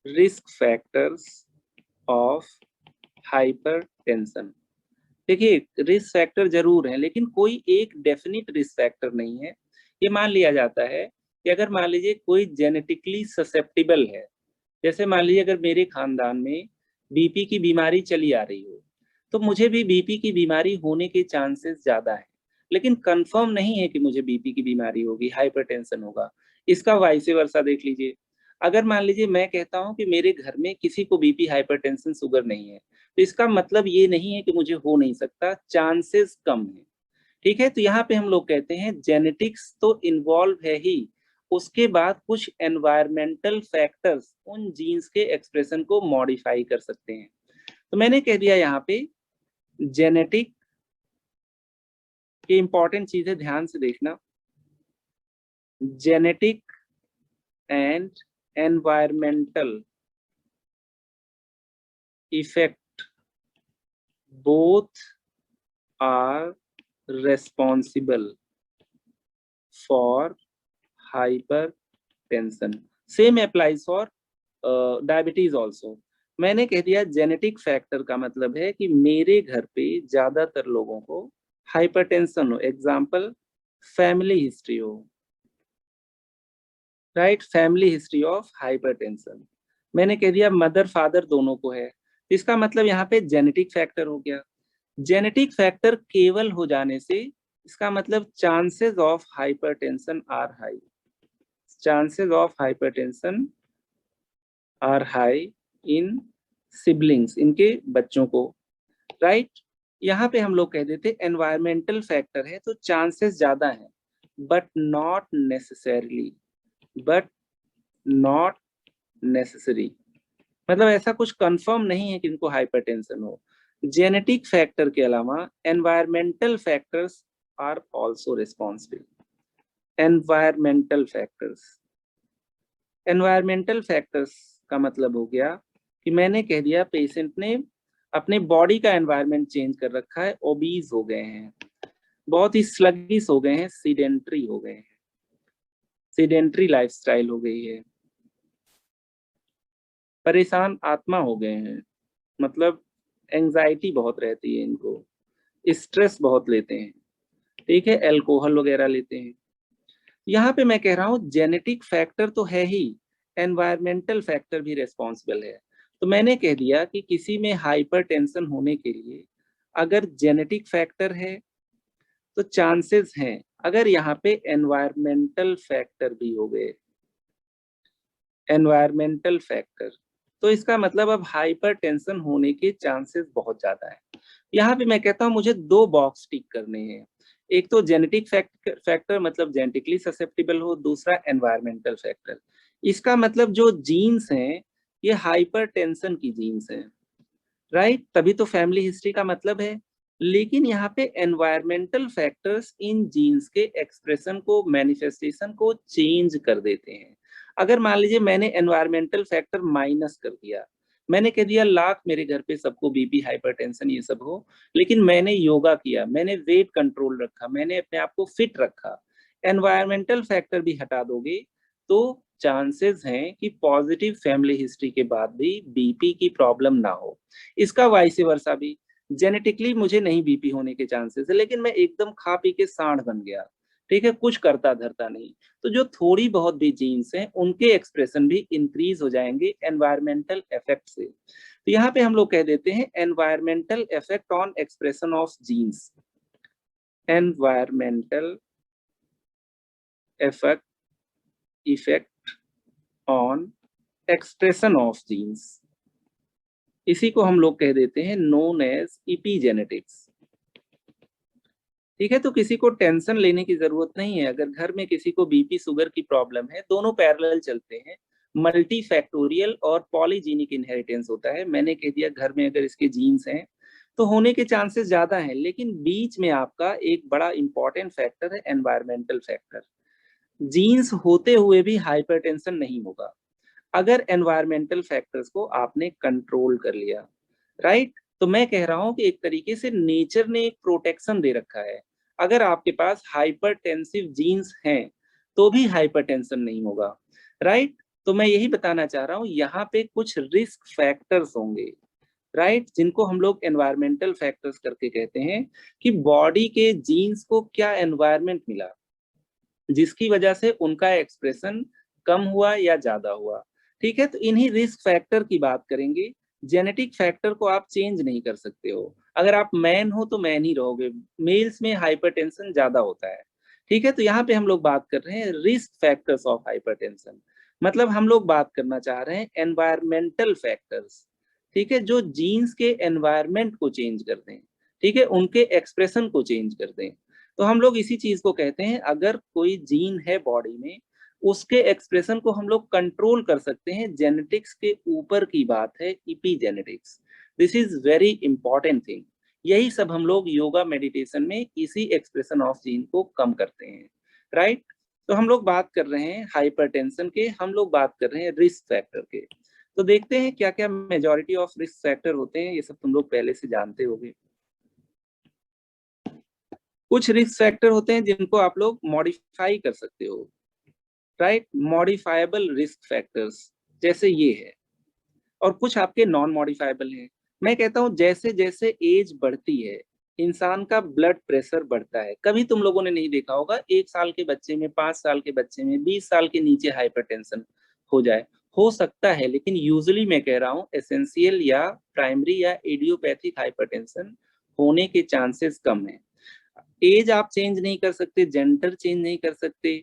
Risk factors of hypertension. देखिए risk factor जरूर है, लेकिन कोई एक डेफिनिट रिस्क फैक्टर नहीं है। ये मान लिया जाता है कि अगर मान लीजिए कोई जेनेटिकली ससेप्टिबल है, जैसे मान लीजिए अगर मेरे खानदान में बीपी की बीमारी चली आ रही हो, तो मुझे भी बीपी की बीमारी होने के चांसेस ज्यादा है, लेकिन कंफर्म नहीं है कि मुझे बीपी की बीमारी होगी, हाइपरटेंशन होगा। इसका वाइस वर्सा देख लीजिए। अगर मान लीजिए मैं कहता हूं कि मेरे घर में किसी को बीपी, हाइपरटेंशन, शुगर नहीं है, तो इसका मतलब ये नहीं है कि मुझे हो नहीं सकता, चांसेस कम है। ठीक है, तो यहाँ पे हम लोग कहते हैं जेनेटिक्स तो इन्वॉल्व है ही, उसके बाद कुछ एनवायरमेंटल फैक्टर्स उन जीन्स के एक्सप्रेशन को मॉडिफाई कर सकते हैं। तो मैंने कह दिया यहाँ पे जेनेटिक के इंपॉर्टेंट चीजें ध्यान से देखना। Genetic and environmental effect both are responsible for hypertension. Same applies for diabetes also. मैंने कह दिया जेनेटिक फैक्टर का मतलब है कि मेरे घर पे ज्यादातर लोगों को हाइपरटेंशन हो, एग्जाम्पल फैमिली हिस्ट्री हो, right, family history of hypertension. मैंने कह दिया मदर फादर दोनों को है, इसका मतलब यहाँ पे जेनेटिक फैक्टर हो गया। जेनेटिक फैक्टर केवल हो जाने से इसका मतलब chances of hypertension are high, chances of hypertension are high in siblings, इनके बच्चों को, राइट। यहाँ पे हम लोग कह देते एनवायरमेंटल फैक्टर है तो चांसेस ज्यादा है, but not necessarily, but not necessary, मतलब ऐसा कुछ कंफर्म नहीं है कि इनको हाइपरटेंशन हो। जेनेटिक फैक्टर के अलावा environmental factors are also responsible. Environmental factors, environmental factors का मतलब हो गया कि मैंने कह दिया पेशेंट ने अपने बॉडी का एनवायरनमेंट चेंज कर रखा है, ओबीज हो गए हैं, बहुत ही स्लगिश हो गए हैं, सीडेंट्री हो गए हैं, सीडेंट्री लाइफस्टाइल हो गई है, परेशान आत्मा हो गए हैं, मतलब एंजाइटी बहुत रहती है इनको, स्ट्रेस बहुत लेते हैं, ठीक है, अल्कोहल वगैरह लेते हैं। यहाँ पे मैं कह रहा हूँ जेनेटिक फैक्टर तो है ही, एनवायरमेंटल फैक्टर भी रेस्पॉन्सिबल है। तो मैंने कह दिया कि किसी में हाइपरटेंशन होने के लिए अगर जेनेटिक फैक्टर है तो चांसेस हैं, अगर यहाँ पे एनवायरमेंटल फैक्टर भी हो गए, एनवायरमेंटल फैक्टर, तो इसका मतलब अब हाइपरटेंशन होने के चांसेस बहुत ज्यादा है। यहाँ पे मैं कहता हूँ मुझे दो बॉक्स टिक करने हैं, एक तो जेनेटिक फैक्टर मतलब जेनेटिकली ससेप्टिबल हो, दूसरा एनवायरमेंटल फैक्टर। इसका मतलब जो जीन्स हैं ये हाइपरटेंशन की जीन्स हैं, राइट, तभी तो फैमिली हिस्ट्री का मतलब है। लेकिन यहाँ पे एनवायरमेंटल फैक्टर्स इन जीन्स के एक्सप्रेशन को, मैनिफेस्टेशन को चेंज कर देते हैं। अगर मान लीजिए मैंने एनवायरमेंटल फैक्टर माइनस कर दिया, मैंने कह दिया लाख मेरे घर पे सबको बीपी, हाइपरटेंशन ये सब हो, लेकिन मैंने योगा किया, मैंने वेट कंट्रोल रखा, मैंने अपने आप को फिट रखा, एनवायरमेंटल फैक्टर भी हटा दोगे तो चांसेस हैं कि पॉजिटिव फैमिली हिस्ट्री के बाद भी बीपी की प्रॉब्लम ना हो। इसका वाइस वर्सा भी, जेनेटिकली मुझे नहीं बीपी होने के चांसेस है, लेकिन मैं एकदम खा पी के सांड बन गया, ठीक है, कुछ करता धरता नहीं, तो जो थोड़ी बहुत भी जीन्स हैं उनके एक्सप्रेशन भी इंक्रीज हो जाएंगे एनवायरमेंटल इफेक्ट से। तो यहाँ पे हम लोग कह देते हैं environmental effect on expression of genes, environmental effect on expression of genes, इसी को हम लोग कह देते हैं नोन एज इपीजेनेटिक्स। ठीक है, तो किसी को टेंशन लेने की जरूरत नहीं है, अगर घर में किसी को बीपी शुगर की प्रॉब्लम है, दोनों पैरेलल चलते हैं, मल्टी फैक्टोरियल और पॉलीजीनिक इनहेरिटेंस होता है। मैंने कह दिया घर में अगर इसके जीन्स हैं तो होने के चांसेस ज्यादा हैं, लेकिन बीच में आपका एक बड़ा इंपॉर्टेंट फैक्टर है एनवायरमेंटल फैक्टर। जीन्स होते हुए भी हाइपरटेंशन नहीं होगा अगर एनवायरमेंटल फैक्टर्स को आपने कंट्रोल कर लिया, राइट। तो मैं कह रहा हूं कि एक तरीके से नेचर ने एक प्रोटेक्शन दे रखा है, अगर आपके पास हाइपरटेंसिव जीन्स हैं तो भी हाइपरटेंशन नहीं होगा, राइट। तो मैं यही बताना चाह रहा हूँ, यहाँ पे कुछ रिस्क फैक्टर्स होंगे, राइट, जिनको हम लोग एनवायरमेंटल फैक्टर्स करके कहते हैं, कि बॉडी के जीन्स को क्या एनवायरमेंट मिला जिसकी वजह से उनका एक्सप्रेशन कम हुआ या ज्यादा हुआ। ठीक है, तो इन्हीं रिस्क फैक्टर की बात करेंगे। जेनेटिक फैक्टर को आप चेंज नहीं कर सकते हो, अगर आप मैन हो तो मैन ही रहोगे, मेल्स में हाइपरटेंशन ज्यादा होता है। ठीक है, तो यहाँ पे हम लोग बात कर रहे हैं रिस्क फैक्टर्स ऑफ हाइपरटेंशन, मतलब हम लोग बात करना चाह रहे हैं एनवायरमेंटल फैक्टर्स। ठीक है, जो जीन्स के एनवायरमेंट को चेंज कर दें, ठीक है, उनके एक्सप्रेशन को चेंज कर दें। तो हम लोग इसी चीज को कहते हैं, अगर कोई जीन है बॉडी में, उसके एक्सप्रेशन को हम लोग कंट्रोल कर सकते हैं। जेनेटिक्स के ऊपर की बात है, epigenetics. This is very important thing. यही सब हम लोग योगा मेडिटेशन में इसी एक्सप्रेशन ऑफ जीन को कम करते हैं, राइट। तो हम लोग बात कर रहे हैं हाइपरटेंशन के, हम लोग बात कर रहे हैं रिस्क फैक्टर के। तो देखते हैं क्या क्या मेजॉरिटी ऑफ रिस्क फैक्टर होते हैं, ये सब तुम लोग पहले से जानते होंगे। कुछ रिस्क फैक्टर होते हैं जिनको आप लोग मॉडिफाई कर सकते हो, राइट, मॉडिफाइबल रिस्क फैक्टर्स, जैसे ये है। और कुछ आपके नॉन मॉडिफाइबल हैं। मैं कहता हूं जैसे जैसे एज बढ़ती है, इंसान का ब्लड प्रेशर बढ़ता है। कभी तुम लोगों ने नहीं देखा होगा 1 साल के बच्चे में, 5 साल के बच्चे में, 20 साल के नीचे हाइपरटेंशन हो जाए। हो सकता है, लेकिन यूजुअली मैं कह रहा हूँ एसेंशियल या प्राइमरी या इडियोपैथिक हाइपरटेंशन होने के चांसेस कम है। एज आप चेंज नहीं कर सकते, जेंडर चेंज नहीं कर सकते,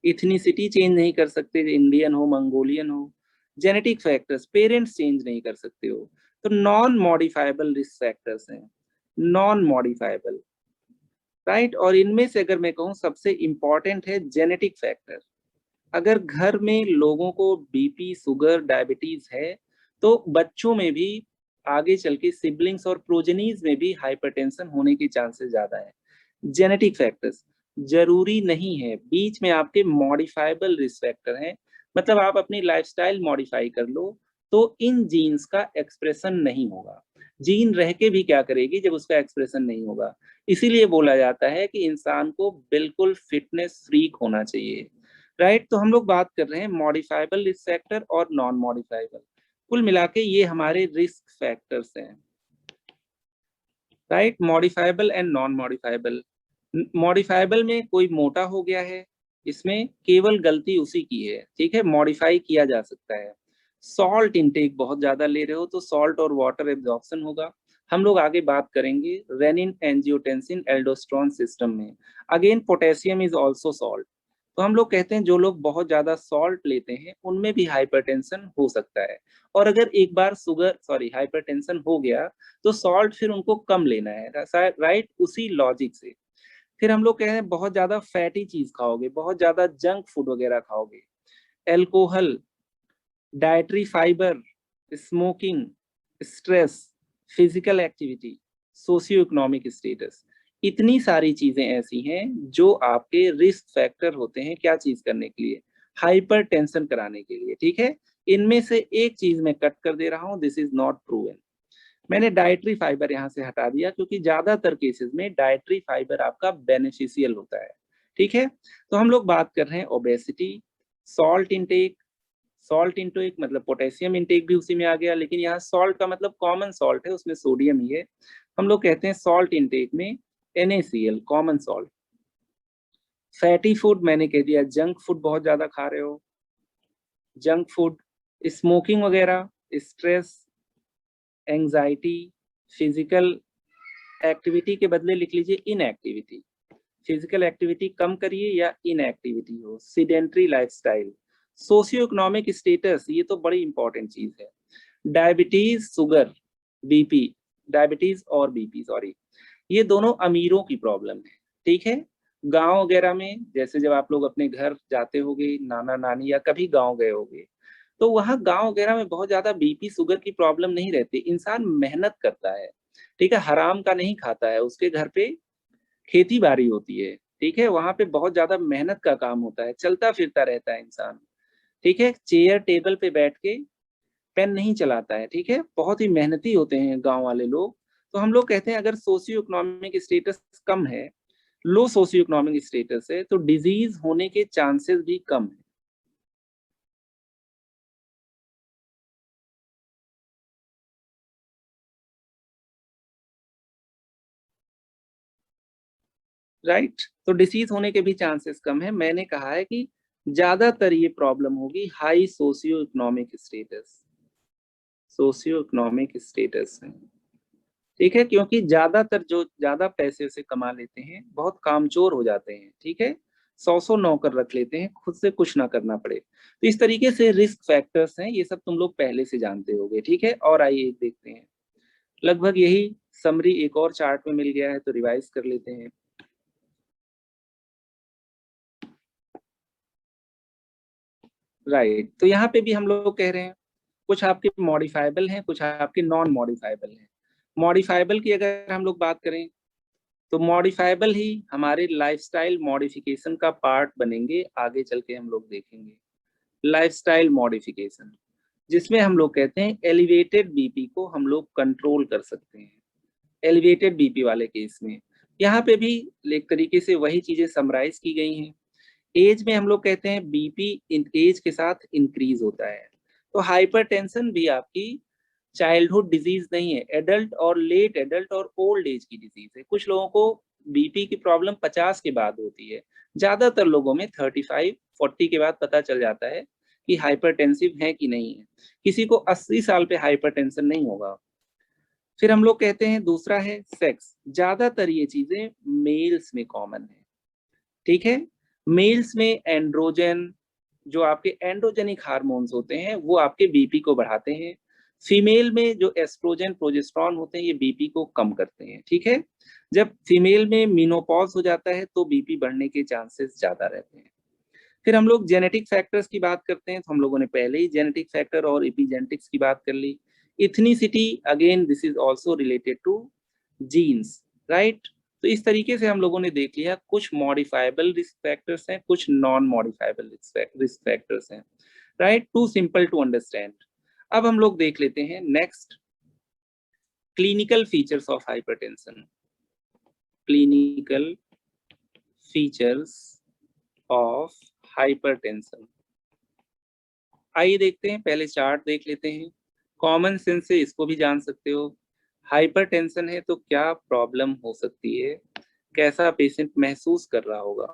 इथनिसिटी चेंज नहीं कर सकते, इंडियन हो मंगोलियन हो, जेनेटिक फैक्टर्स, पेरेंट्स चेंज नहीं कर सकते हो। तो नॉन मॉडिफाइबल रिस्क फैक्टर्स हैं, नॉन मॉडिफाइबल, राइट। और इनमें से अगर मैं कहूँ सबसे इंपॉर्टेंट है जेनेटिक फैक्टर। अगर घर में लोगों को बीपी, शुगर, डायबिटीज है, तो बच्चों में भी आगे चल के सिबलिंग्स और प्रोजेनीज में भी हाइपरटेंशन होने के चांसेस ज्यादा है। जेनेटिक फैक्टर्स जरूरी नहीं है, बीच में आपके मॉडिफाइबल रिस्क फैक्टर हैं, मतलब आप अपनी लाइफस्टाइल मॉडिफाई कर लो तो इन जीन्स का एक्सप्रेशन नहीं होगा। जीन रह के भी क्या करेगी जब उसका एक्सप्रेशन नहीं होगा। इसीलिए बोला जाता है कि इंसान को बिल्कुल फिटनेस फ्रीक होना चाहिए, राइट। तो हम लोग बात कर रहे हैं मॉडिफाइबल रिस्क फैक्टर और नॉन मॉडिफाइबल। कुल मिला के ये हमारे रिस्क फैक्टर्स हैं, right, modifiable and non modifiable. Modifiable में कोई मोटा हो गया है, इसमें केवल गलती उसी की है, ठीक है, मॉडिफाई किया जा सकता है। सॉल्ट इनटेक बहुत ज्यादा ले रहे हो तो सॉल्ट और वाटर एब्जॉर्प्शन होगा। हम लोग आगे बात करेंगे रेनिन, एंजियोटेंसिन, एल्डोस्टेरोन सिस्टम में। Again potassium is also salt. तो हम लोग कहते हैं जो लोग बहुत ज्यादा सॉल्ट लेते हैं उनमें भी हाइपरटेंशन हो सकता है। और अगर एक बार हाइपरटेंशन हो गया तो सॉल्ट फिर उनको कम लेना है, राइट, उसी लॉजिक से। फिर हम लोग कह रहे हैं बहुत ज्यादा फैटी चीज खाओगे, बहुत ज्यादा जंक फूड वगैरह खाओगे, alcohol, dietary fibre, smoking, stress, physical activity, socio economic status, इतनी सारी चीजें ऐसी हैं जो आपके रिस्क फैक्टर होते हैं क्या चीज करने के लिए, हाइपर टेंशन कराने के लिए। ठीक है, इनमें से एक चीज मैं कट कर दे रहा हूं, दिस इज नॉट प्रूवन। मैंने डाइटरी फाइबर यहाँ से हटा दिया क्योंकि ज्यादातर केसेस में डाइटरी फाइबर आपका बेनिफिशियल होता है। ठीक है, तो हम लोग बात कर रहे हैं obesity, salt intake. Salt intake मतलब पोटेशियम इंटेक भी उसी में आ गया, लेकिन यहाँ सॉल्ट का मतलब कॉमन सॉल्ट है, उसमें सोडियम ही है। हम लोग कहते हैं सॉल्ट इंटेक में NaCl, common salt. Fatty food मैंने कह दिया, जंक फूड बहुत ज्यादा खा रहे हो, जंक फूड, स्मोकिंग वगैरह, स्ट्रेस, एंजाइटी, फिजिकल एक्टिविटी के बदले लिख लीजिए इनएक्टिविटी। फिजिकल एक्टिविटी कम करिए या इनएक्टिविटी हो, sedentary lifestyle, socio economic status, ये तो बड़ी इंपॉर्टेंट चीज है। डायबिटीज, शुगर, बीपी, डायबिटीज और बीपी सॉरी, ये दोनों अमीरों की प्रॉब्लम है। ठीक है, गांव वगैरह में जैसे जब आप लोग अपने घर जाते होगे, नाना नानी या कभी गांव गए होगे, तो वहाँ गांव वगैरह में बहुत ज्यादा बीपी शुगर की प्रॉब्लम नहीं रहती। इंसान मेहनत करता है, ठीक है, हराम का नहीं खाता है, उसके घर पे खेती बाड़ी होती है। ठीक है, वहां पे बहुत ज्यादा मेहनत का काम होता है, चलता फिरता रहता है इंसान। ठीक है, चेयर टेबल पे बैठ के पेन नहीं चलाता है। ठीक है, बहुत ही मेहनती होते हैं गांव वाले लोग। तो हम लोग कहते हैं अगर सोशियो इकोनॉमिक स्टेटस कम है, लो सोशियो इकोनॉमिक स्टेटस है, तो डिजीज होने के चांसेस भी कम है। राइट। तो डिसीज होने के भी चांसेस कम है। मैंने कहा है कि ज्यादातर ये प्रॉब्लम होगी high socio economic status, socio economic status है, ठीक है, क्योंकि ज्यादातर जो ज्यादा पैसे से कमा लेते हैं बहुत कामचोर हो जाते हैं, ठीक है, 100 नौकर रख लेते हैं, खुद से कुछ ना करना पड़े। तो इस तरीके से रिस्क फैक्टर्स हैं, ये सब तुम लोग पहले से जानते होगे, ठीक है। और आइए एक देखते हैं, लगभग यही समरी एक और चार्ट में मिल गया है, तो रिवाइज कर लेते हैं। राइट, तो यहाँ पे भी हम लोग कह रहे हैं कुछ आपके मॉडिफाइबल हैं, कुछ आपके नॉन मॉडिफाइबल हैं। मॉडिफाइबल की अगर हम लोग बात करें तो मॉडिफाइबल ही हमारे लाइफस्टाइल मॉडिफिकेशन का पार्ट बनेंगे, आगे चल के हम लोग देखेंगे लाइफस्टाइल मॉडिफिकेशन, जिसमें हम लोग कहते हैं एलिवेटेड बीपी को हम लोग कंट्रोल कर सकते हैं। एलिवेटेड बीपी वाले केस में यहाँ पे भी एक तरीके से वही चीजें समराइज की गई हैं। एज में हम लोग कहते हैं बीपी इन एज के साथ इंक्रीज होता है। तो हाइपरटेंशन भी आपकी चाइल्डहुड डिजीज नहीं है, एडल्ट और लेट एडल्ट और ओल्ड एज की डिजीज है। कुछ लोगों को बीपी की प्रॉब्लम 50 के बाद होती है, ज्यादातर लोगों में 35-40 के बाद पता चल जाता है कि हाइपरटेंसिव है कि नहीं है। किसी को 80 साल पे हाइपरटेंशन नहीं होगा। फिर हम लोग कहते हैं दूसरा है सेक्स, ज्यादातर ये चीजें मेल्स में कॉमन है, ठीक है। मेल्स में एंड्रोजन, जो आपके एंड्रोजेनिक हार्मोन्स होते हैं वो आपके बीपी को बढ़ाते हैं। फीमेल में जो एस्ट्रोजन प्रोजेस्टेरॉन होते हैं ये बीपी को कम करते हैं, ठीक है। जब फीमेल में मेनोपॉज हो जाता है तो बीपी बढ़ने के चांसेस ज्यादा रहते हैं। फिर हम लोग जेनेटिक फैक्टर्स की बात करते हैं, तो हम लोगों ने पहले ही जेनेटिक फैक्टर और एपिजेनेटिक्स की बात कर ली। Ethnicity, again this is also related to genes, right. तो इस तरीके से हम लोगों ने देख लिया कुछ मॉडिफाइबल रिस्क फैक्टर्स हैं, कुछ नॉन मॉडिफाइबल रिस्क फैक्टर्स हैं, right, too simple to understand. अब हम लोग देख लेते हैं next, clinical features of hypertension, clinical features of hypertension. आइए देखते हैं, पहले चार्ट देख लेते हैं, कॉमन सेंस से इसको भी जान सकते हो। हाइपरटेंशन है तो क्या प्रॉब्लम हो सकती है, कैसा पेशेंट महसूस कर रहा होगा।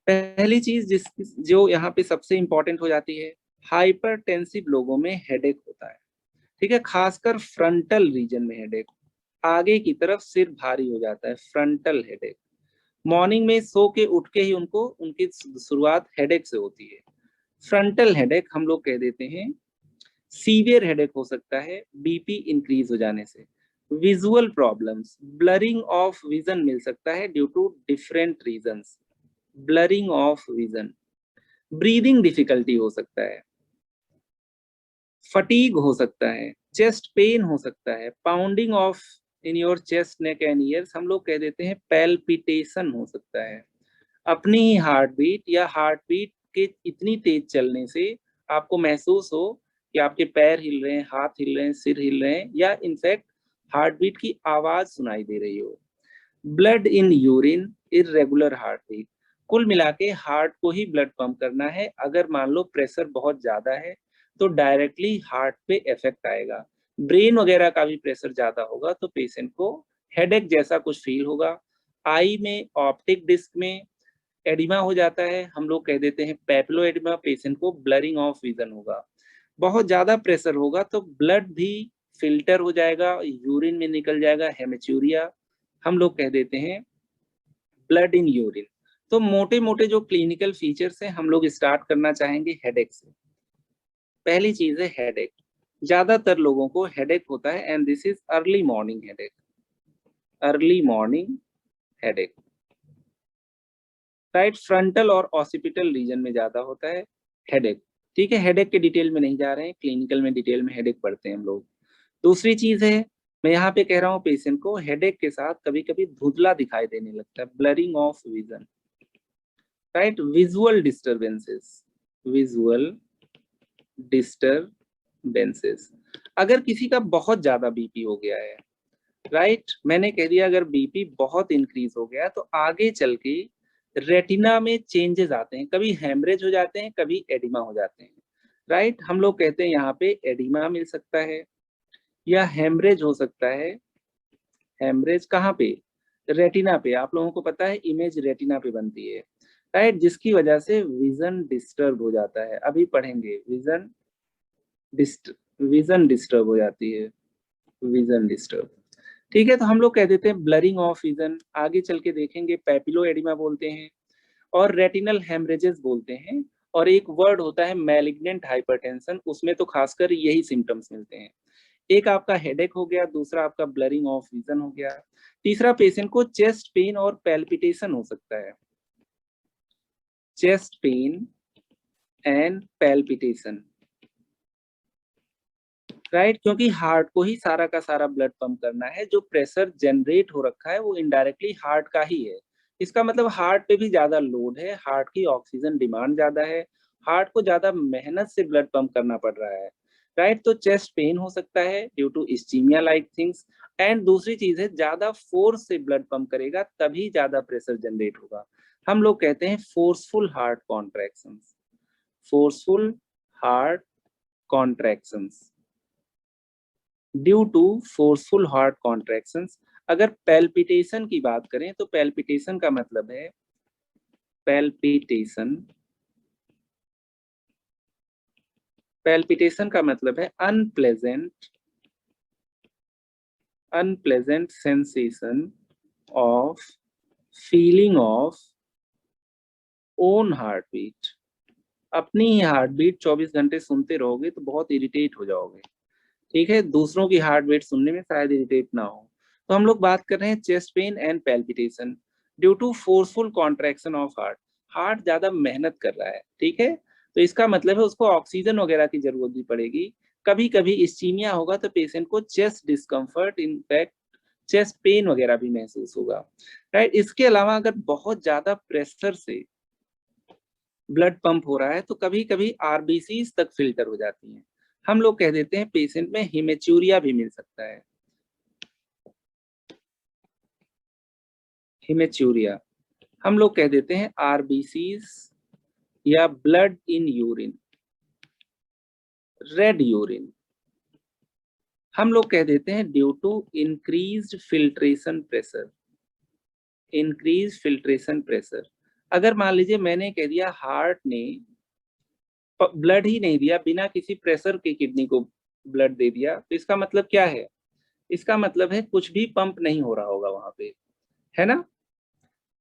पहली चीज जिस जो यहाँ पे सबसे इंपॉर्टेंट हो जाती है, हाइपरटेंसिव लोगों में हेडेक होता है, ठीक है, खासकर फ्रंटल रीजन में हेडेक, आगे की तरफ सिर भारी हो जाता है, फ्रंटल हेडेक। मॉर्निंग में सो के उठ के ही उनको उनकी शुरुआत हेडेक से होती है। फ्रंटल हेडेक हम लोग कह देते हैं, सीवियर हेडेक हो सकता है बीपी इंक्रीज हो जाने से। Visual problems, blurring of vision मिल सकता है due to different reasons, blurring of vision. Breathing difficulty हो सकता है, फटीग हो सकता है, चेस्ट पेन हो सकता है, pounding of in your chest neck and years हम लोग कह देते हैं पैल्पिटेशन हो सकता है। अपनी ही हार्ट बीट या हार्ट बीट के इतनी तेज चलने से आपको महसूस हो कि आपके पैर हिल रहे हैं, हाथ हिल रहे हैं, सिर हिल रहे हैं, या इनफैक्ट हार्ट बीट की आवाज सुनाई दे रही हो। Blood in urine, irregular heart beat, कुल मिला के हार्ट को ही ब्लड पंप करना है, अगर मान लो प्रेशर बहुत ज्यादा है तो डायरेक्टली हार्ट पे इफेक्ट आएगा। ब्रेन वगैरह का भी प्रेशर ज्यादा होगा तो पेशेंट को हेडेक जैसा कुछ फील होगा। आई में, ऑप्टिक डिस्क में एडिमा हो जाता है, हम लोग कह देते हैं पेप्लो एडिमा, पेशेंट को ब्लरिंग ऑफ विजन होगा। बहुत ज्यादा प्रेशर होगा तो ब्लड भी फिल्टर हो जाएगा, यूरिन में निकल जाएगा, हेमेचूरिया, हम लोग कह देते हैं ब्लड इन यूरिन। तो मोटे मोटे जो क्लिनिकल फीचर्स हैं हम लोग स्टार्ट करना चाहेंगे हेडेक से। पहली चीज है हेडेक, ज्यादातर लोगों को हेडेक होता है and this is early morning headache, early morning headache, right. Frontal और ऑसिपिटल रीजन में ज्यादा होता है हेडेक, ठीक है। हेडेक के डिटेल में नहीं जा रहे हैं, क्लिनिकल में डिटेल में हेडेक पढ़ते हैं हम लोग। दूसरी चीज है, मैं यहाँ पे कह रहा हूँ पेशेंट को हेडेक के साथ कभी कभी धुंधला दिखाई देने लगता है, blurring of vision, right. Visual disturbances, visual disturbances, अगर किसी का बहुत ज्यादा बीपी हो गया है, राइट, मैंने कह दिया अगर बीपी बहुत इंक्रीज हो गया तो आगे चल के रेटिना में चेंजेस आते हैं, कभी हेमरेज हो जाते हैं, कभी एडिमा हो जाते हैं, राइट। हम लोग कहते हैं यहाँ पे एडिमा मिल सकता है या हेमरेज हो सकता है। हेमरेज कहाँ पे, रेटिना पे, आप लोगों को पता है इमेज रेटिना पे बनती है, राइट, जिसकी वजह से विजन डिस्टर्ब हो जाता है। अभी पढ़ेंगे विजन डिस्टर्ब हो जाती है, विजन डिस्टर्ब। ठीक है, तो हम लोग कह देते हैं ब्लरिंग ऑफ विजन, आगे चल के देखेंगे पैपिलो एडिमा बोलते हैं और रेटिनल हेमरेजेस बोलते हैं। और एक वर्ड होता है मैलिग्नेंट हाइपरटेंशन, उसमें तो खासकर यही सिम्टम्स मिलते हैं। एक आपका हेडेक हो गया, दूसरा आपका ब्लरिंग ऑफ विजन हो गया, तीसरा पेशेंट को चेस्ट पेन और पैल्पिटेशन हो सकता है, chest pain and palpitation, right, क्योंकि हार्ट को ही सारा का सारा ब्लड पंप करना है, जो प्रेशर जनरेट हो रखा है वो इनडायरेक्टली हार्ट का ही है। इसका मतलब हार्ट पे भी ज्यादा लोड है, हार्ट की ऑक्सीजन डिमांड ज्यादा है, हार्ट को ज्यादा मेहनत से ब्लड पंप करना पड़ रहा है, राइट। तो चेस्ट पेन हो सकता है due to ischaemia like things. And दूसरी चीज है, ज्यादा फोर्स से ब्लड पंप करेगा तभी ज्यादा प्रेशर जनरेट होगा। हम लोग कहते हैं forceful heart contractions, forceful heart contractions due to forceful heart contractions. अगर पैल्पिटेशन की बात करें तो पैल्पिटेशन का मतलब है, पैल्पिटेशन पैल्पिटेशन का मतलब है unpleasant sensation of feeling of own heart beat. अपनी ही हार्ट बीट 24 घंटे सुनते रहोगे तो बहुत इरिटेट हो जाओगे, ठीक है, दूसरों की हार्ट बीट सुनने में शायद इरिटेट ना हो। तो हम लोग बात कर रहे हैं chest pain and palpitation due to forceful contraction of heart. Heart ज्यादा मेहनत कर रहा है, ठीक है, तो इसका मतलब है उसको ऑक्सीजन वगैरह की जरूरत भी पड़ेगी। कभी कभी इस्चीमिया होगा तो पेशेंट को chest discomfort, in fact chest pain वगैरह भी महसूस होगा, राइट। इसके अलावा अगर बहुत ज्यादा प्रेशर से ब्लड पंप हो रहा है तो कभी कभी आरबीसी तक फिल्टर हो जाती हैं। हम लोग कह देते हैं पेशेंट में हिमेचूरिया भी मिल सकता है, हिमेचूरिया। हम लोग कह देते हैं आरबीसीज या blood in urine, red urine. हम लोग कह देते हैं due to increased filtration pressure, increase filtration pressure. अगर मान लीजिए मैंने कह दिया हार्ट ने ब्लड ही नहीं दिया, बिना किसी प्रेशर के किडनी को ब्लड दे दिया, तो इसका मतलब क्या है? इसका मतलब है कुछ भी पंप नहीं हो रहा होगा वहां पे, है ना।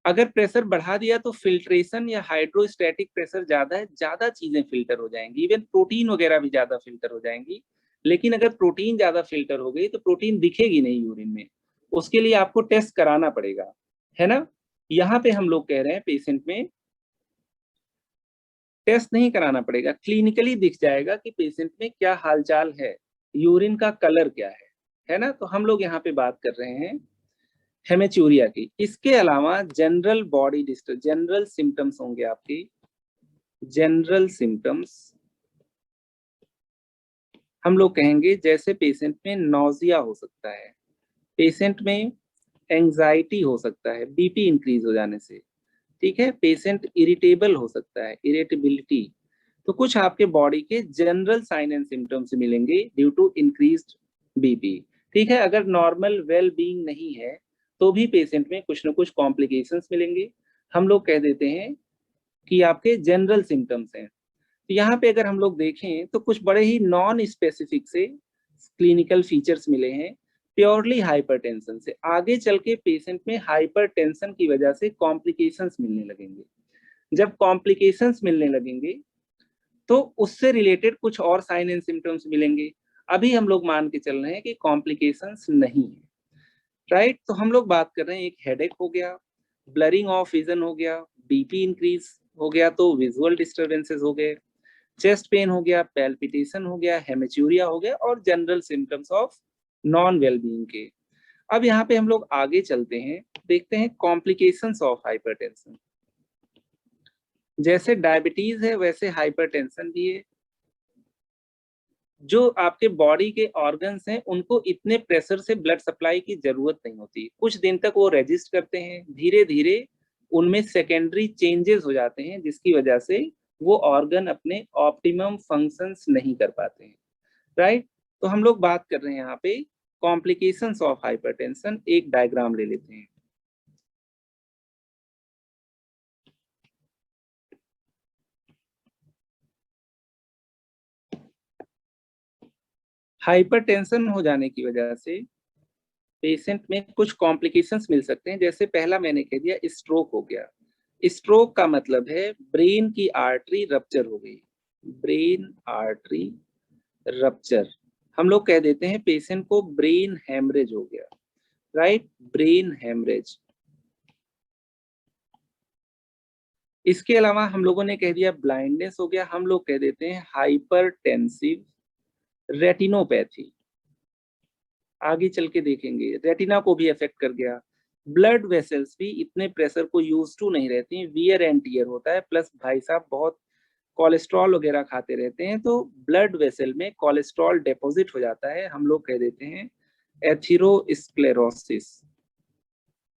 अगर प्रेशर बढ़ा दिया तो फिल्ट्रेशन या हाइड्रोस्टैटिक प्रेशर ज्यादा है, ज्यादा चीजें फिल्टर हो जाएंगी, इवन प्रोटीन वगैरह भी ज्यादा फिल्टर हो जाएंगी। लेकिन अगर प्रोटीन ज्यादा फिल्टर हो गई तो प्रोटीन दिखेगी नहीं यूरिन में, उसके लिए आपको टेस्ट कराना पड़ेगा, है ना। यहाँ पे हम लोग कह रहे हैं पेशेंट में टेस्ट नहीं कराना पड़ेगा, क्लिनिकली दिख जाएगा कि पेशेंट में क्या हालचाल है, यूरिन का कलर क्या है ना। तो हम लोग यहाँ पे बात कर रहे हैं हेमेचूरिया की। इसके अलावा general body disturb, general symptoms होंगे आपकी, जनरल सिम्टम्स हम लोग कहेंगे जैसे पेशेंट में नौजिया हो सकता है, पेशेंट में एंजाइटी हो सकता है बीपी इंक्रीज हो जाने से, ठीक है, पेशेंट इरिटेबल हो सकता है, इरिटेबिलिटी। तो कुछ आपके बॉडी के जनरल साइन एंड सिम्टम्स मिलेंगे ड्यू टू इंक्रीज्ड बीपी, ठीक है। अगर नॉर्मल वेल बीइंग नहीं है तो भी पेशेंट में कुछ ना कुछ कॉम्प्लिकेशंस मिलेंगे। हम लोग कह देते हैं कि आपके जनरल सिम्टम्स हैं। तो यहाँ पे अगर हम लोग देखें तो कुछ बड़े ही नॉन स्पेसिफिक से क्लिनिकल फीचर्स मिले हैं प्योरली हाइपरटेंशन से। आगे चल के पेशेंट में हाइपरटेंशन की वजह से कॉम्प्लिकेशंस मिलने लगेंगे। जब कॉम्प्लिकेशंस मिलने लगेंगे तो उससे रिलेटेड कुछ और साइन एंड सिम्टम्स मिलेंगे। अभी हम लोग मान के चल रहे हैं कि कॉम्प्लिकेशंस नहीं है, राइट। तो हम लोग बात कर रहे हैं एक हेडेक हो गया, ब्लरिंग ऑफ विजन हो गया, बीपी इंक्रीज हो गया तो विजुअल डिस्टर्बेंसेस हो गए, चेस्ट पेन हो गया, पैल्पिटेशन हो गया, हेमेचूरिया हो गया और general symptoms of non wellbeing के। अब यहाँ पे हम लोग आगे चलते हैं, देखते हैं कॉम्प्लिकेशंस ऑफ हाइपरटेंशन। जैसे डायबिटीज है वैसे हाइपरटेंशन भी है। जो आपके बॉडी के ऑर्गन्स हैं उनको इतने प्रेशर से ब्लड सप्लाई की जरूरत नहीं होती, कुछ दिन तक वो रेजिस्ट करते हैं, धीरे धीरे उनमें सेकेंडरी चेंजेस हो जाते हैं जिसकी वजह से वो ऑर्गन अपने ऑप्टिमम फंक्शंस नहीं कर पाते हैं, राइट। तो हम लोग बात कर रहे हैं यहाँ पे कॉम्प्लिकेशंस ऑफ हाइपरटेंशन। एक डायग्राम ले लेते हैं, हाइपरटेंशन हो जाने की वजह से पेशेंट में कुछ कॉम्प्लिकेशंस मिल सकते हैं। जैसे पहला मैंने कह दिया, स्ट्रोक हो गया। स्ट्रोक का मतलब है ब्रेन की आर्टरी रप्चर हो गई, ब्रेन आर्टरी रप्चर। हम लोग कह देते हैं पेशेंट को ब्रेन हेमरेज हो गया, राइट, ब्रेन हेमरेज। इसके अलावा हम लोगों ने कह दिया ब्लाइंडनेस हो गया, हम लोग कह देते हैं हाइपरटेंसिव रेटिनोपैथी। आगे चल के देखेंगे रेटिना को भी अफेक्ट कर गया। ब्लड वेसल्स भी इतने प्रेशर को यूज टू नहीं रहती हैं, वियर एंड टियर होता है, प्लस भाई साहब बहुत कोलेस्ट्रॉल वगैरह खाते रहते हैं, तो ब्लड वेसल में कोलेस्ट्रॉल डिपॉजिट हो जाता है, हम लोग कह देते हैं एथेरोस्क्लेरोसिस।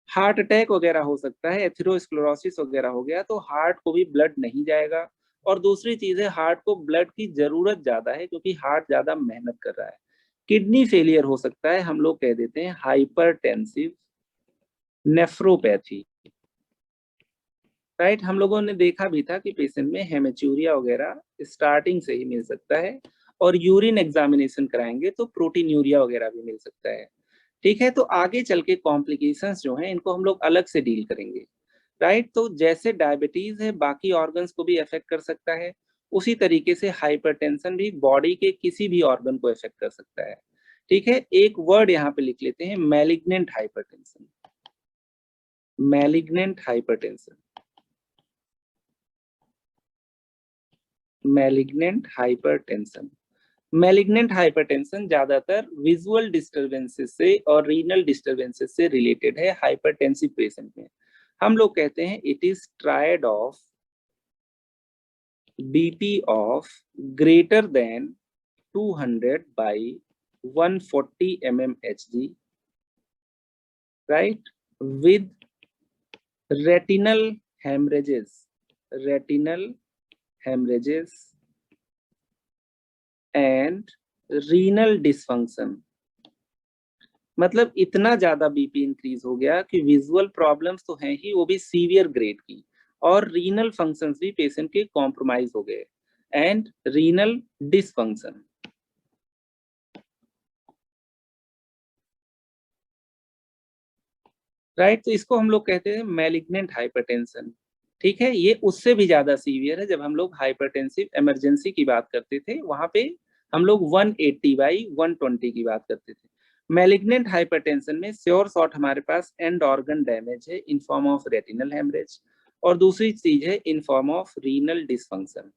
हार्ट अटैक वगैरह हो सकता है, एथेरोस्क्लेरोसिस वगैरह हो गया तो हार्ट को भी ब्लड नहीं जाएगा। और दूसरी चीज है, हार्ट को ब्लड की जरूरत ज्यादा है क्योंकि हार्ट ज्यादा मेहनत कर रहा है। किडनी फेलियर हो सकता है, हम लोग कह देते हैं हाइपरटेंसिव नेफ्रोपैथी, राइट। हम लोगों ने देखा भी था कि पेशेंट में हेमेचूरिया वगैरह स्टार्टिंग से ही मिल सकता है, और यूरिन एग्जामिनेशन कराएंगे तो प्रोटीनूरिया वगैरह भी मिल सकता है। ठीक है, तो आगे चल के कॉम्प्लिकेशंस जो हैं इनको हम लोग अलग से डील करेंगे, राइट। तो जैसे डायबिटीज है बाकी ऑर्गन्स को भी अफेक्ट कर सकता है, उसी तरीके से हाइपरटेंशन भी बॉडी के किसी भी ऑर्गन को अफेक्ट कर सकता है। ठीक है, एक वर्ड यहाँ पे लिख लेते हैं, malignant hypertension. Malignant hypertension, malignant hypertension. Malignant hypertension ज्यादातर विजुअल डिस्टरबेंसेस से और रीनल डिस्टरबेंसेस से रिलेटेड है हाइपरटेंसिव पेशेंट में। हम लोग कहते हैं it is triad of BP of greater than 200 by 140 mmHg, right, with retinal hemorrhages, retinal hemorrhages and renal dysfunction। मतलब इतना ज्यादा बीपी इंक्रीज हो गया कि विजुअल प्रॉब्लम्स तो हैं ही, वो भी सीवियर ग्रेड की, और रीनल फंक्शंस भी पेशेंट के कॉम्प्रोमाइज हो गए, एंड रीनल डिसफंक्शन, राइट। तो इसको हम लोग कहते हैं मैलिग्नेंट हाइपरटेंशन। ठीक है, ये उससे भी ज्यादा सीवियर है। जब हम लोग हाइपरटेंसिव इमरजेंसी की बात करते थे वहां पे हम लोग 180 बाई 120 की बात करते थे। मैलिग्नेंट हाइपरटेंशन में श्योर शॉट हमारे पास एंड ऑर्गन डैमेज है in form of retinal haemorrhage, और दूसरी चीज है in form of renal dysfunction.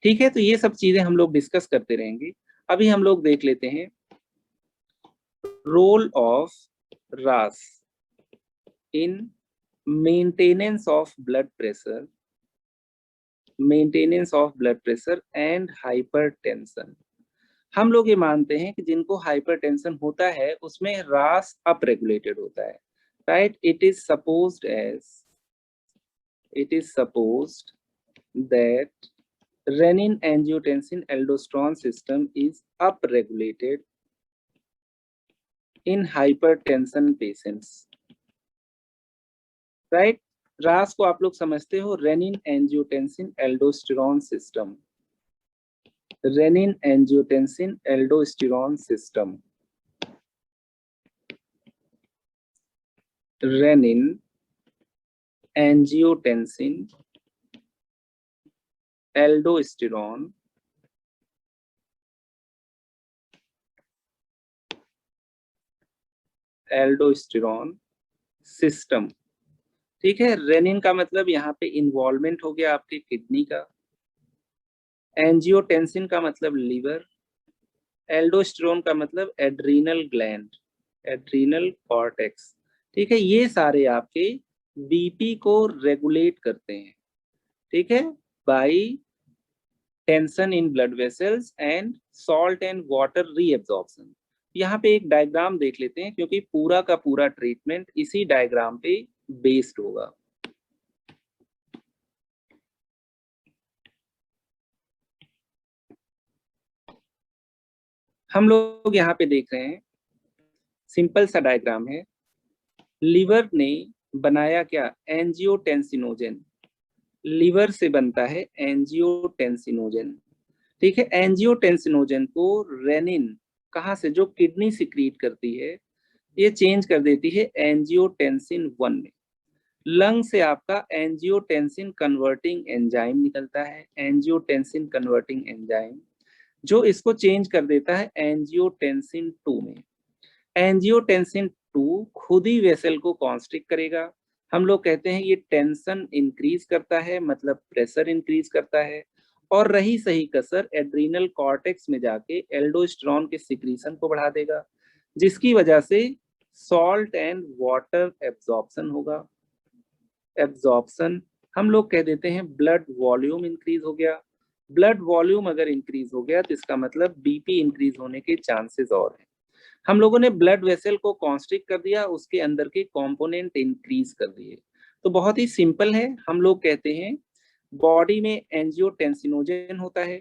ठीक है, तो ये सब चीजें हम लोग डिस्कस करते रहेंगे। अभी हम लोग देख लेते हैं रोल ऑफ रास in maintenance of blood pressure, maintenance of blood pressure and hypertension। हम लोग ये मानते हैं कि जिनको हाइपरटेंशन होता है उसमें रास अप रेगुलेटेड होता है, right. It is supposed that renin angiotensin aldosterone system is upregulated in hypertension patients, right. रास को आप लोग समझते हो, renin angiotensin aldosterone system, renin angiotensin aldosterone system, renin angiotensin aldosterone aldosterone system. ठीक है, रेनिन का मतलब यहाँ पे इन्वॉल्वमेंट हो गया आपके किडनी का, एंजियोटेंसिन का मतलब लीवर, एल्डोस्टेरोन का मतलब एड्रीनल ग्लैंड, एड्रीनल कॉर्टेक्स। ठीक है, ये सारे आपके बीपी को रेगुलेट करते हैं। ठीक है, by tension in blood vessels and salt and water reabsorption. यहाँ पे एक डायग्राम देख लेते हैं क्योंकि पूरा का पूरा ट्रीटमेंट इसी डायग्राम पे बेस्ड होगा। हम लोग यहाँ पे देख रहे हैं, सिंपल सा डायग्राम है। लिवर ने बनाया क्या, एंजियोटेंसिनोजन, लिवर से बनता है एंजियोटेंसिनोजन। ठीक है, एंजियोटेंसिनोजन को रेनिन कहाँ से, जो किडनी सिक्रीट करती है, ये चेंज कर देती है एंजियोटेंसिन 1 में। लंग से आपका एंजियोटेंसिन कन्वर्टिंग एंजाइम निकलता है, एंजियोटेंसिन कन्वर्टिंग एंजाइम, जो इसको चेंज कर देता है एंजियोटेंसिन 2 में। एंजियोटेंसिन 2 खुद ही वेसल को कॉन्स्ट्रिक्ट करेगा। हम लोग कहते हैं ये टेंशन इंक्रीज करता है, मतलब प्रेशर इंक्रीज करता है, और रही सही कसर एड्रीनल कॉर्टेक्स में जाके एल्डोस्टेरोन के सिक्रीशन को बढ़ा देगा, जिसकी वजह से सॉल्ट एंड वाटर एब्जॉर्प्शन होगा। एब्जॉर्प्शन, हम लोग कह देते हैं ब्लड वॉल्यूम इंक्रीज हो गया। ब्लड वॉल्यूम अगर इंक्रीज हो गया तो इसका मतलब बीपी इंक्रीज होने के चांसेस और हैं। हम लोगों ने ब्लड वेसल को कॉन्स्ट्रिक्ट कर दिया, उसके अंदर के कंपोनेंट इंक्रीज कर दिए। तो बहुत ही सिंपल है, हम लोग कहते हैं बॉडी में एंजियोटेंसिनोजन होता है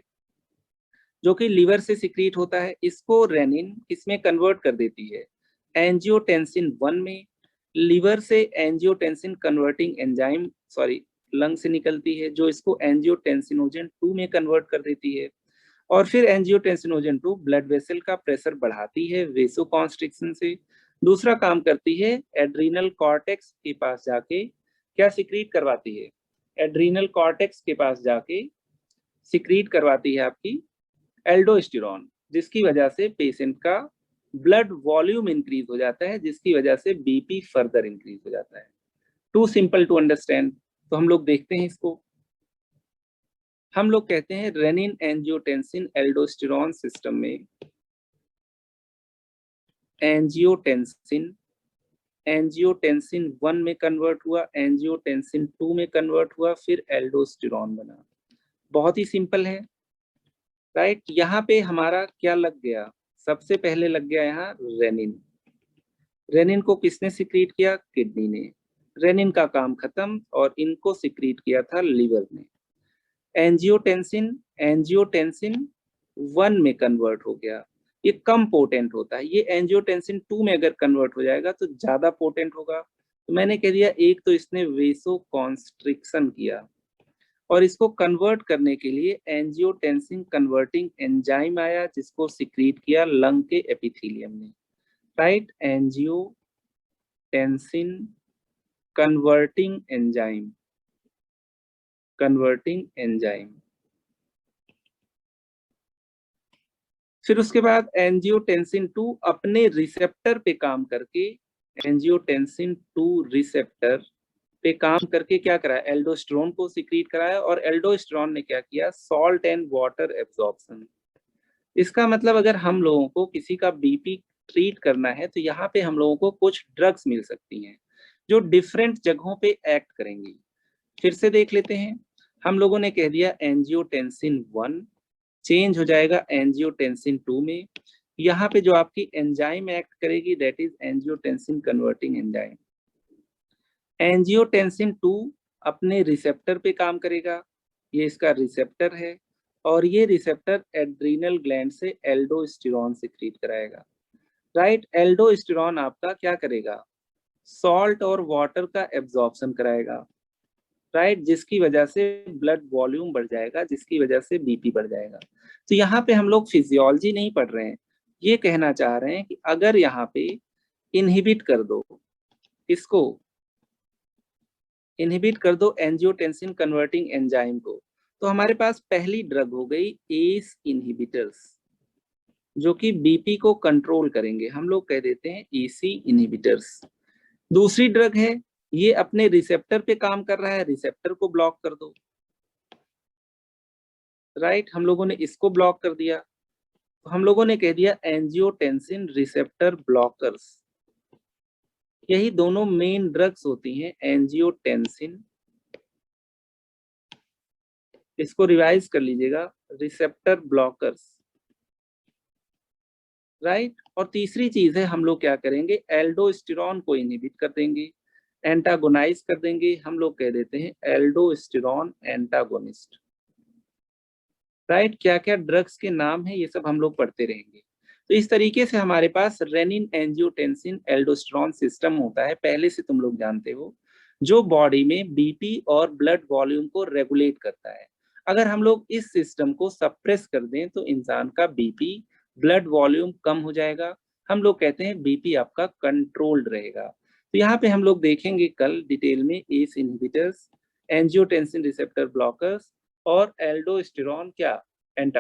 जो कि लीवर से सिक्रीट होता है, इसको रेनिन इसमें कन्वर्ट कर देती है एंजियोटेंसिन 1 में। लीवर से एंजियोटेंसिन कन्वर्टिंग एंजाइम लंग से निकलती है, जो इसको एंजियोटेंसिनोजन 2 में कन्वर्ट कर देती है। और फिर एंजियोटेंसिनोजन 2 ब्लड वेसल का प्रेशर बढ़ाती है वेसोकॉन्स्ट्रिक्शन से। दूसरा काम करती है, एड्रीनल कॉर्टेक्स के पास जाके क्या सिक्रीट करवाती है, एड्रीनल कॉर्टेक्स के पास जाके सिक्रीट करवाती है आपकी एल्डोस्टेरोन, जिसकी वजह से पेशेंट का ब्लड वॉल्यूम इंक्रीज हो जाता है, जिसकी वजह से बीपी फर्दर इंक्रीज हो जाता है। Too simple to understand. तो हम लोग देखते हैं इसको, हम लोग कहते हैं रेनिन एंजियोटेंसिन एल्डोस्टेरोन सिस्टम में एंजियोटेंसिन एंजियोटेंसिन 1 में कन्वर्ट हुआ, एंजियोटेंसिन 2 में कन्वर्ट हुआ, फिर एल्डोस्टेरोन बना। बहुत ही सिंपल है, राइट। यहाँ पे हमारा क्या लग गया, सबसे पहले लग गया यहाँ रेनिन। रेनिन को किसने सिक्रीट किया, किडनी ने। रेनिन का काम खत्म और इनको सिक्रीट किया था लीवर ने। एंजियोटेंसिन एंजियोटेंसिन 1 में कन्वर्ट हो गया, ये कम पोटेंट होता है। ये एंजियोटेंसिन 2 में अगर कन्वर्ट हो जाएगा तो ज्यादा पोटेंट होगा। तो मैंने कह दिया, एक तो इसने वेसो कॉन्स्ट्रिक्शन किया, और इसको कन्वर्ट करने के लिए एंजियोटेंसिन कन्वर्टिंग एंजाइम आया, जिसको सिक्रीट किया लंग के एपिथेलियम ने, राइट। Angiotensin converting enzyme. फिर उसके बाद एंजियोटेंसिन 2 अपने रिसेप्टर पे काम करके, एंजियोटेंसिन 2 रिसेप्टर पे काम करके क्या कराया, एल्डोस्टेरोन को सिक्रीट कराया, और एल्डोस्टेरोन ने क्या किया, सॉल्ट एंड वाटर एब्जॉर्प्शन। इसका मतलब अगर हम लोगों को किसी का बीपी ट्रीट करना है तो यहाँ पे हम लोगों को कुछ ड्रग्स मिल सकती हैं जो डिफरेंट जगहों पे एक्ट करेंगी। फिर से देख लेते हैं, हम लोगों ने कह दिया एंजियोटेंसिन 1 चेंज हो जाएगा एंजियोटेंसिन 2 में। यहाँ पे जो आपकी एंजाइम एक्ट करेगी that is angiotensin converting enzyme. Angiotensin 2 अपने रिसेप्टर पे काम करेगा, ये इसका रिसेप्टर है, और ये रिसेप्टर एड्रीनल ग्लैंड से एल्डोस्टेरोन सिक्रीट कराएगा, राइट। एल्डोस्टेरोन आपका क्या करेगा, सॉल्ट और वाटर का एब्जॉर्प्शन कराएगा, राइट, जिसकी वजह से ब्लड वॉल्यूम बढ़ जाएगा, जिसकी वजह से बीपी बढ़ जाएगा। तो यहाँ पे हम लोग फिजियोलॉजी नहीं पढ़ रहे हैं, ये कहना चाह रहे हैं कि अगर यहाँ पे इनहिबिट कर दो, इसको इनहिबिट कर दो एंजियोटेंसिन कन्वर्टिंग एंजाइम को, तो हमारे पास पहली ड्रग हो गई एस इनहिबिटर्स, जो कि बीपी को कंट्रोल करेंगे, हम लोग कह देते हैं एसी इनहिबिटर्स। दूसरी ड्रग है, ये अपने रिसेप्टर पे काम कर रहा है, रिसेप्टर को ब्लॉक कर दो, राइट। हम लोगों ने इसको ब्लॉक कर दिया, तो हम लोगों ने कह दिया एंजियोटेंसिन रिसेप्टर ब्लॉकर्स। यही दोनों मेन ड्रग्स होती हैं, एंजियोटेंसिन, इसको रिवाइज कर लीजिएगा, रिसेप्टर ब्लॉकर्स, राइट। और तीसरी चीज है, हम लोग क्या करेंगे, एल्डोस्टेरोन को इनहिबिट कर देंगे, एंटागोनाइज कर देंगे, हम लोग कह देते हैं एल्डोस्टेरोन एंटागोनिस्ट, राइट। क्या क्या ड्रग्स के नाम है ये सब हम लोग पढ़ते रहेंगे। तो इस तरीके से हमारे पास रेनिन एंजियोटेंसिन एल्डोस्टेरोन सिस्टम होता है, पहले से तुम लोग जानते हो, जो बॉडी में बीपी और ब्लड वॉल्यूम को रेगुलेट करता है। अगर हम लोग इस सिस्टम को सप्रेस कर दें तो इंसान का बीपी ब्लड वॉल्यूम कम हो जाएगा, हम लोग कहते हैं बीपी आपका कंट्रोल्ड रहेगा। तो यहाँ पे हम लोग देखेंगे कल डिटेल में S inhibitors, angiotensin receptor blockers और एल्डोस्टेरॉन क्या एंटा